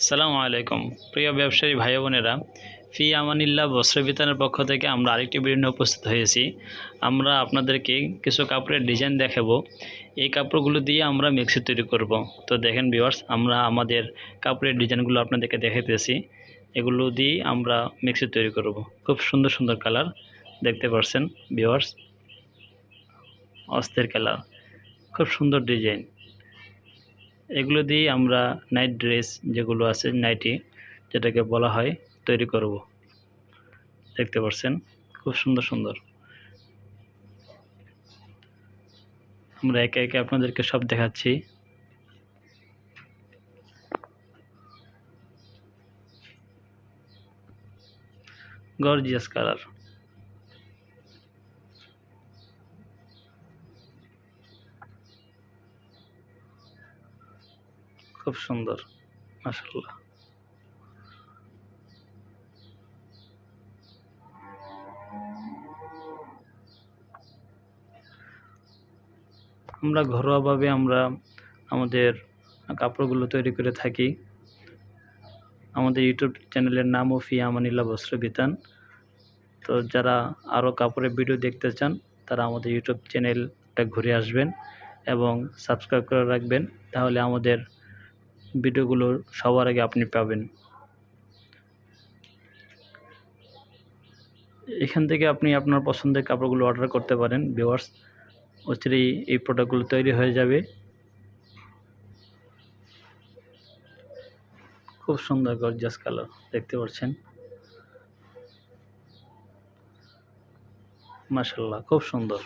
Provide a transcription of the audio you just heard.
আসসালামু আলাইকুম প্রিয় ব্যবসায়ী ভাই বোনেরা, ফি আমানিল্লাহ বস্ত্র বিতানের পক্ষ থেকে আমরা আরেকটি ভিডিও নিয়ে উপস্থিত হয়েছি। আমরা আপনাদেরকে কিছু কাপড়ের ডিজাইন দেখাবো। এই কাপড়গুলো দিয়ে আমরা মিক্সি তৈরি করব। তো দেখেন ভিউয়ার্স, আমরা আমাদের কাপড়ের ডিজাইনগুলো আপনাদেরকে দেখাইতেছি। এগুলো দিয়ে আমরা মিক্সি তৈরি করব। খুব সুন্দর সুন্দর কালার দেখতে পাচ্ছেন ভিউয়ার্স, অস্থির কালার, খুব সুন্দর ডিজাইন। এগুলো দিয়ে আমরা নাইট ড্রেস যেগুলো আছে, নাইটি যেটাকে বলা হয়, তৈরি করব। দেখতে পাচ্ছেন খুব সুন্দর সুন্দর। আমরা একে একে আপনাদেরকে সব দেখাচ্ছি। গর্জিয়াস কালার, খুব সুন্দর, মাশাআল্লাহ। আমরা ঘরোয়াভাবে আমরা আমাদের কাপড়গুলো তৈরি করে থাকি। আমাদের ইউটিউব চ্যানেলের নামও ফি আমানিল্লাহ বস্ত্র বিতান। তো যারা আরও কাপড়ের ভিডিও দেখতে চান তারা আমাদের ইউটিউব চ্যানেলটা ঘুরে আসবেন এবং সাবস্ক্রাইব করে রাখবেন, তাহলে আমাদের ভিডিওগুলো সবার আগে আপনি পাবেন। এখান থেকে আপনি আপনার পছন্দের কাপড়গুলো অর্ডার করতে পারেন ভিউয়ার্স। অচিরেই এই প্রোডাক্টগুলো তৈরি হয়ে যাবে। খুব সুন্দর গর্জিয়াস কালার দেখতে পাচ্ছেন, মাশাআল্লাহ, খুব সুন্দর।